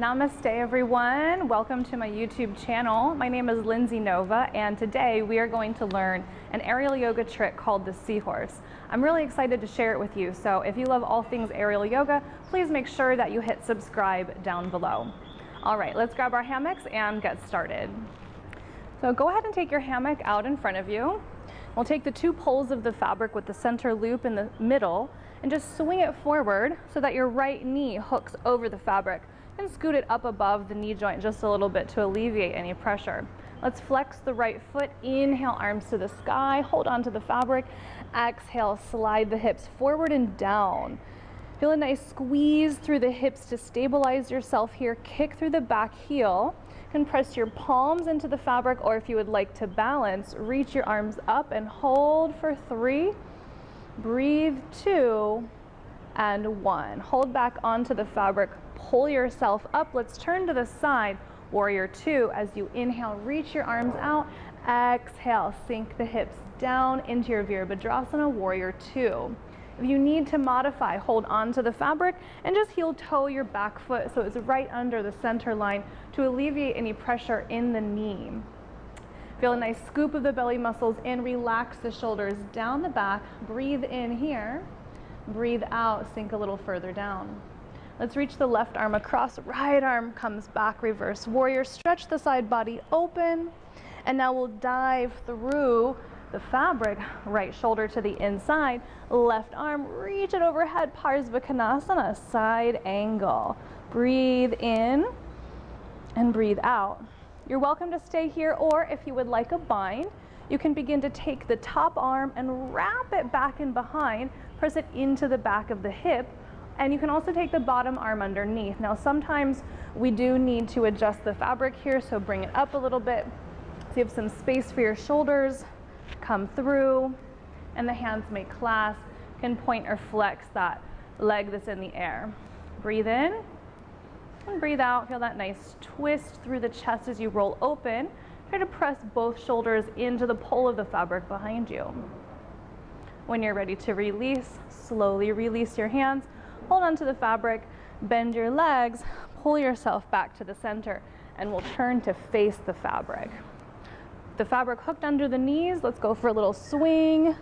Namaste everyone, welcome to my YouTube channel. My name is Lindsay Nova and today we are going to learn an aerial yoga trick called the Seahorse. I'm really excited to share it with you, so if you love all things aerial yoga, please make sure that you hit subscribe down below. Alright, let's grab our hammocks and get started. So go ahead and take your hammock out in front of you. We'll take the two poles of the fabric with the center loop in the middle and just swing it forward so that your right knee hooks over the fabric, and scoot it up above the knee joint just a little bit to alleviate any pressure. Let's flex the right foot, inhale, arms to the sky, hold on to the fabric, exhale, slide the hips forward and down. Feel a nice squeeze through the hips to stabilize yourself here, kick through the back heel, you can press your palms into the fabric, or if you would like to balance, reach your arms up and hold for 3, breathe 2, and 1. Hold back onto the fabric, pull yourself up. Let's turn to the side, warrior 2. As you inhale, reach your arms out. Exhale, sink the hips down into your Virabhadrasana, warrior 2. If you need to modify, hold on to the fabric and just heel toe your back foot so it's right under the center line to alleviate any pressure in the knee. Feel a nice scoop of the belly muscles in, relax the shoulders down the back, breathe in here. Breathe out, sink a little further down. Let's reach the left arm across, right arm comes back, reverse warrior. Stretch the side body open, and now we'll dive through the fabric, right shoulder to the inside, left arm, reach it overhead, Parsvakonasana, side angle. Breathe in and breathe out. You're welcome to stay here, or if you would like a bind, you can begin to take the top arm and wrap it back and behind, press it into the back of the hip, and you can also take the bottom arm underneath. Now sometimes we do need to adjust the fabric here, so bring it up a little bit so you have some space for your shoulders, come through, and the hands may clasp, can point or flex that leg that's in the air. Breathe in and breathe out. Feel that nice twist through the chest as you roll open. Try to press both shoulders into the pole of the fabric behind you. When you're ready to release, slowly release your hands, hold onto the fabric, bend your legs, pull yourself back to the center, and we'll turn to face the fabric. The fabric hooked under the knees, let's go for a little swing,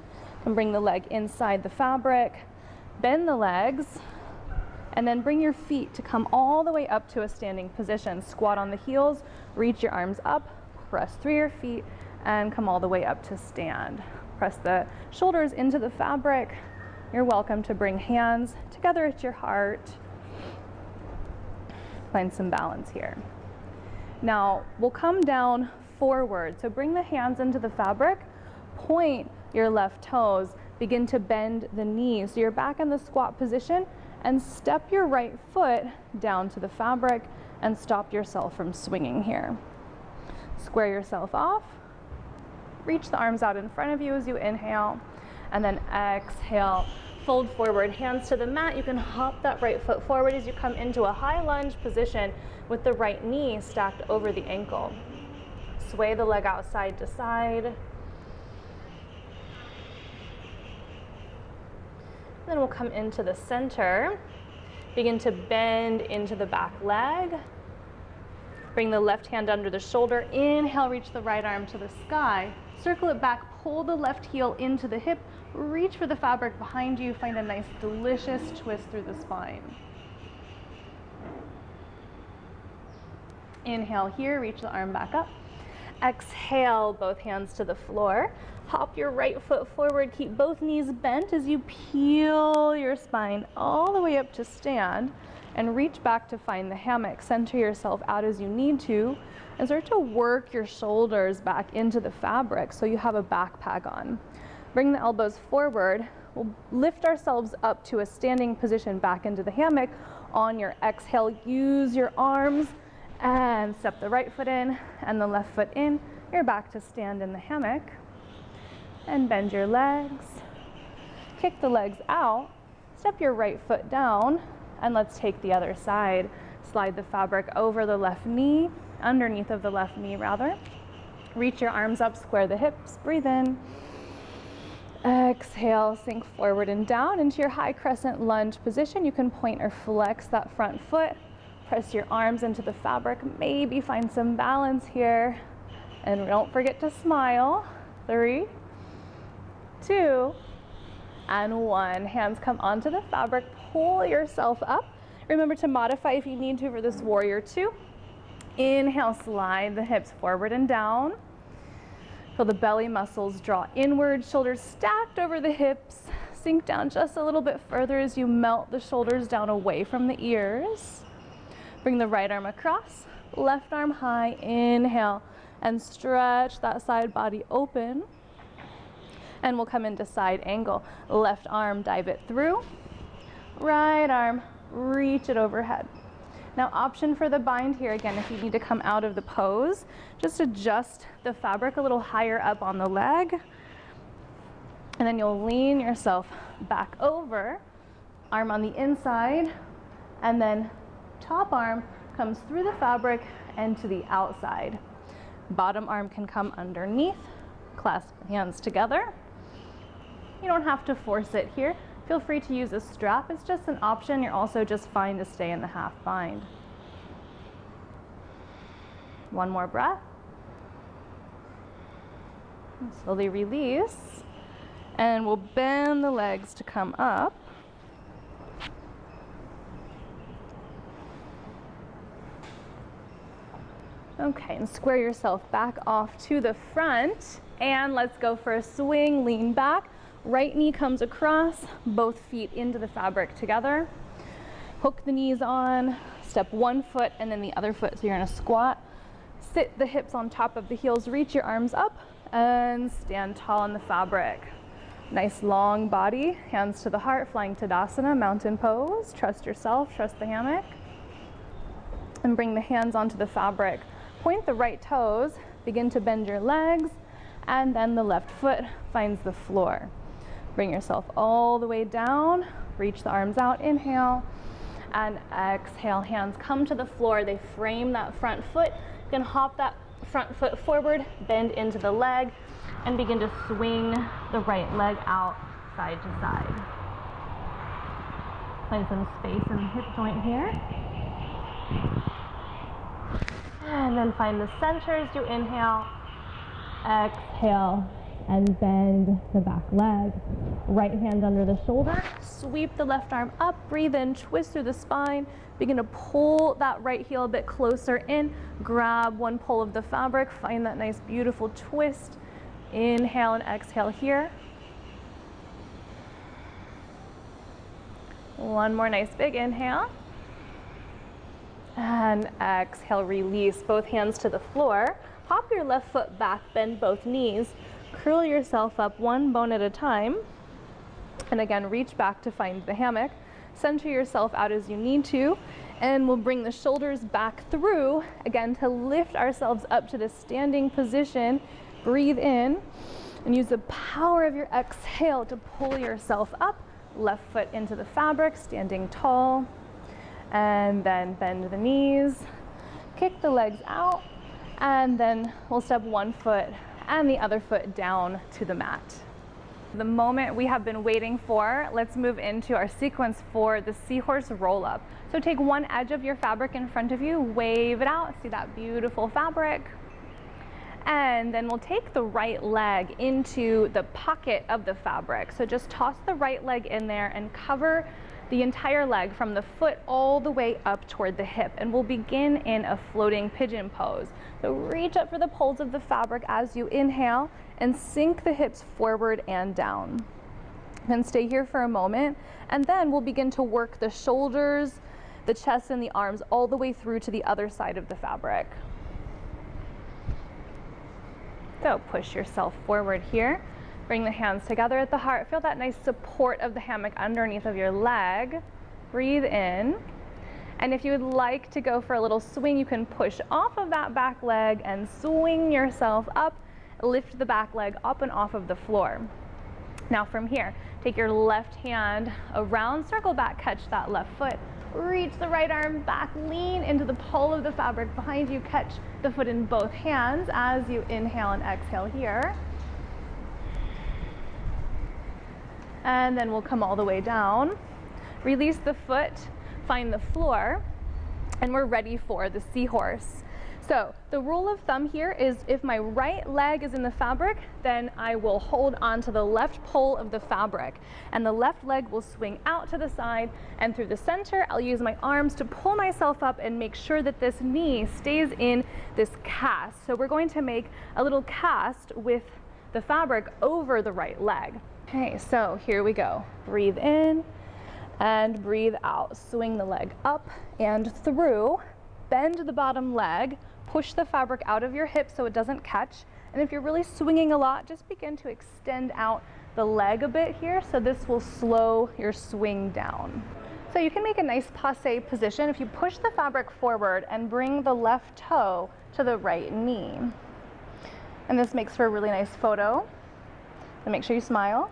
and bring the leg inside the fabric, bend the legs, and then bring your feet to come all the way up to a standing position. Squat on the heels, reach your arms up, press through your feet, and come all the way up to stand. Press the shoulders into the fabric. You're welcome to bring hands together at your heart. Find some balance here. Now we'll come down forward. So bring the hands into the fabric, point your left toes, begin to bend the knees. So you're back in the squat position, and step your right foot down to the fabric and stop yourself from swinging here. Square yourself off. Reach the arms out in front of you as you inhale, and then exhale. Fold forward, hands to the mat. You can hop that right foot forward as you come into a high lunge position with the right knee stacked over the ankle. Sway the leg out side to side. Then we'll come into the center. Begin to bend into the back leg. Bring the left hand under the shoulder. Inhale, reach the right arm to the sky. Circle it back, pull the left heel into the hip. Reach for the fabric behind you. Find a nice, delicious twist through the spine. Inhale here, reach the arm back up. Exhale, both hands to the floor. Hop your right foot forward. Keep both knees bent as you peel your spine all the way up to stand. And reach back to find the hammock. Center yourself out as you need to, and start to work your shoulders back into the fabric so you have a backpack on. Bring the elbows forward. We'll lift ourselves up to a standing position back into the hammock. On your exhale, use your arms and step the right foot in and the left foot in. You're back to stand in the hammock. And bend your legs. Kick the legs out. Step your right foot down. And let's take the other side. Slide the fabric over the left knee, underneath of the left knee rather. Reach your arms up, square the hips, breathe in. Exhale, sink forward and down into your high crescent lunge position. You can point or flex that front foot. Press your arms into the fabric, maybe find some balance here. And don't forget to smile. 3, 2, and 1. Hands come onto the fabric, pull yourself up. Remember to modify if you need to for this warrior 2. Inhale, slide the hips forward and down. Feel the belly muscles draw inward, shoulders stacked over the hips. Sink down just a little bit further as you melt the shoulders down away from the ears. Bring the right arm across, left arm high, inhale, and stretch that side body open. And we'll come into side angle. Left arm, dive it through. Right arm, reach it overhead. Now, option for the bind here, again, if you need to come out of the pose, just adjust the fabric a little higher up on the leg. And then you'll lean yourself back over, arm on the inside, and then top arm comes through the fabric and to the outside. Bottom arm can come underneath, clasp hands together. You don't have to force it here. Feel free to use a strap. It's just an option. You're also just fine to stay in the half bind. One more breath. And slowly release. And we'll bend the legs to come up. Okay, and square yourself back off to the front. And let's go for a swing, lean back. Right knee comes across, both feet into the fabric together. Hook the knees on, step one foot and then the other foot, so you're in a squat. Sit the hips on top of the heels, reach your arms up, and stand tall on the fabric. Nice long body, hands to the heart, flying Tadasana, mountain pose. Trust yourself, trust the hammock. And bring the hands onto the fabric. Point the right toes, begin to bend your legs, and then the left foot finds the floor. Bring yourself all the way down, reach the arms out, inhale, and exhale. Hands come to the floor, they frame that front foot. You can hop that front foot forward, bend into the leg, and begin to swing the right leg out side to side. Find some space in the hip joint here. And then find the center as you inhale, exhale, and bend the back leg. Right hand under the shoulder, sweep the left arm up, breathe in, twist through the spine, begin to pull that right heel a bit closer in, grab one pull of the fabric, find that nice beautiful twist. Inhale and exhale here. One more nice big inhale. And exhale, release both hands to the floor. Hop your left foot back, bend both knees. Curl yourself up one bone at a time. And again, reach back to find the hammock. Center yourself out as you need to. And we'll bring the shoulders back through, again, to lift ourselves up to the standing position. Breathe in and use the power of your exhale to pull yourself up. Left foot into the fabric, standing tall. And then bend the knees, kick the legs out, and then we'll step one foot and the other foot down to the mat. The moment we have been waiting for, let's move into our sequence for the Seahorse Rollup. So take one edge of your fabric in front of you, wave it out, see that beautiful fabric. And then we'll take the right leg into the pocket of the fabric. So just toss the right leg in there and cover the entire leg from the foot all the way up toward the hip, and we'll begin in a floating pigeon pose. So reach up for the poles of the fabric as you inhale and sink the hips forward and down. And stay here for a moment, and then we'll begin to work the shoulders, the chest, and the arms all the way through to the other side of the fabric. So push yourself forward here. Bring the hands together at the heart. Feel that nice support of the hammock underneath of your leg. Breathe in. And if you would like to go for a little swing, you can push off of that back leg and swing yourself up. Lift the back leg up and off of the floor. Now from here, take your left hand around, circle back, catch that left foot. Reach the right arm back, lean into the pole of the fabric behind you, catch the foot in both hands as you inhale and exhale here. And then we'll come all the way down. Release the foot, find the floor, and we're ready for the seahorse. So the rule of thumb here is if my right leg is in the fabric, then I will hold on to the left pole of the fabric, and the left leg will swing out to the side, and through the center I'll use my arms to pull myself up and make sure that this knee stays in this cast. So we're going to make a little cast with the fabric over the right leg. Okay, so here we go. Breathe in and breathe out. Swing the leg up and through. Bend the bottom leg. Push the fabric out of your hip so it doesn't catch. And if you're really swinging a lot, just begin to extend out the leg a bit here, so this will slow your swing down. So you can make a nice passe position if you push the fabric forward and bring the left toe to the right knee. And this makes for a really nice photo. So make sure you smile.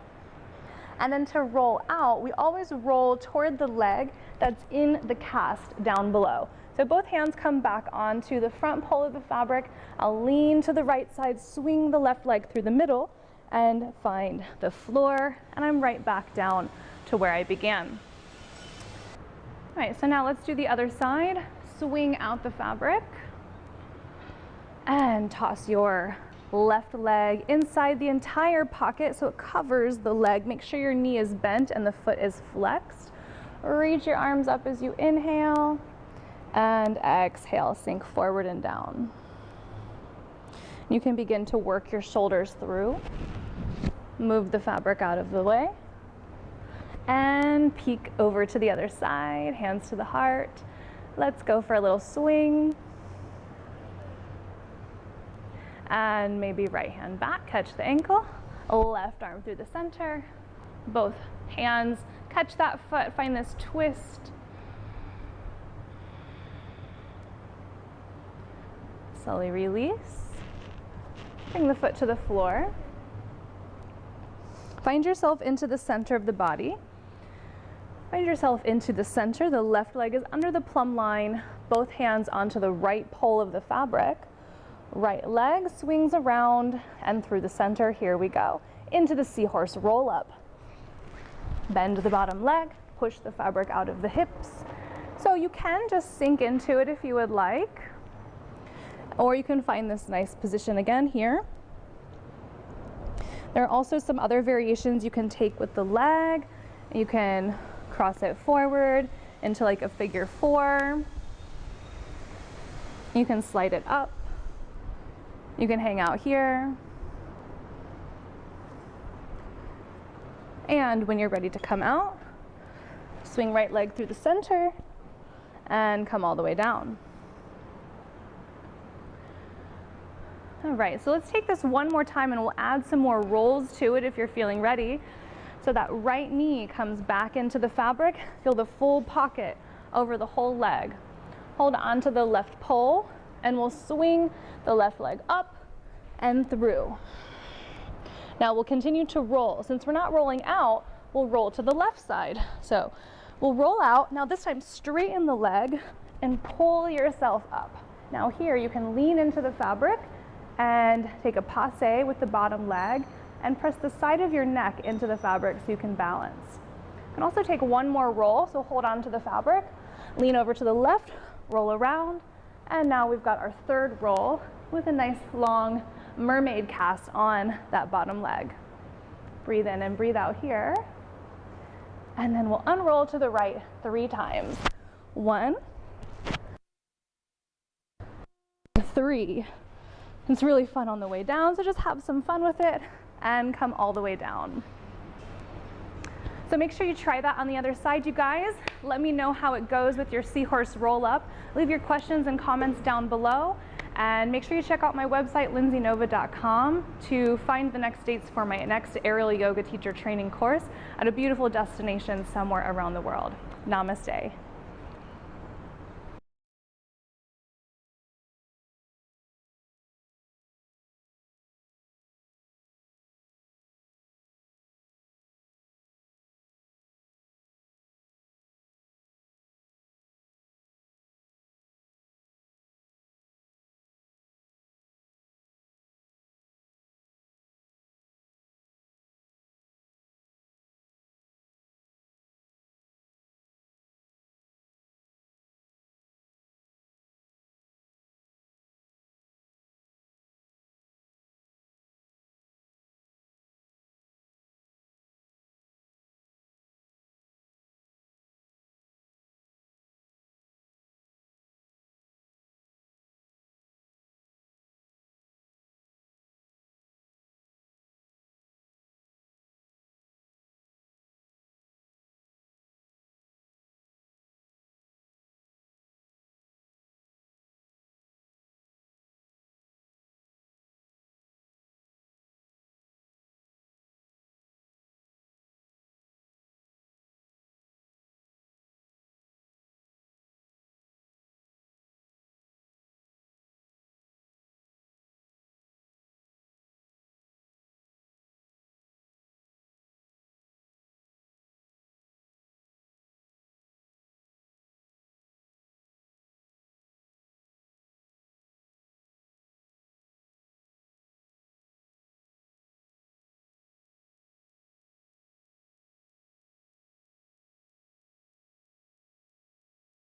And then to roll out, we always roll toward the leg that's in the cast down below. So both hands come back onto the front pole of the fabric. I'll lean to the right side, swing the left leg through the middle, and find the floor, and I'm right back down to where I began. All right, so now let's do the other side. Swing out the fabric, and toss your left leg inside the entire pocket so it covers the leg. Make sure your knee is bent and the foot is flexed. Reach your arms up as you inhale, and exhale, sink forward and down. You can begin to work your shoulders through. Move the fabric out of the way. And peek over to the other side, hands to the heart. Let's go for a little swing. And maybe right hand back, catch the ankle. Left arm through the center. Both hands, catch that foot, find this twist. Slowly release. Bring the foot to the floor. Find yourself into the center of the body. Find yourself into the center. The left leg is under the plumb line. Both hands onto the right pole of the fabric. Right leg swings around and through the center. Here we go. Into the seahorse roll up. Bend the bottom leg. Push the fabric out of the hips. So you can just sink into it if you would like. Or you can find this nice position again here. There are also some other variations you can take with the leg. You can cross it forward into like a figure 4. You can slide it up. You can hang out here. And when you're ready to come out, swing right leg through the center and come all the way down. All right, so let's take this one more time and we'll add some more rolls to it if you're feeling ready. So that right knee comes back into the fabric. Feel the full pocket over the whole leg. Hold on to the left pole and we'll swing the left leg up and through. Now we'll continue to roll. Since we're not rolling out, we'll roll to the left side. So we'll roll out. Now this time straighten the leg and pull yourself up. Now here you can lean into the fabric and take a passe with the bottom leg and press the side of your neck into the fabric so you can balance. You can also take one more roll, so hold on to the fabric, lean over to the left, roll around, and now we've got our third roll with a nice long mermaid cast on that bottom leg. Breathe in and breathe out here, and then we'll unroll to the right 3 times. 1, 3. It's really fun on the way down, so just have some fun with it and come all the way down. So make sure you try that on the other side, you guys. Let me know how it goes with your Seahorse Rollup. Leave your questions and comments down below, and make sure you check out my website, lindsaynova.com, to find the next dates for my next aerial yoga teacher training course at a beautiful destination somewhere around the world. Namaste.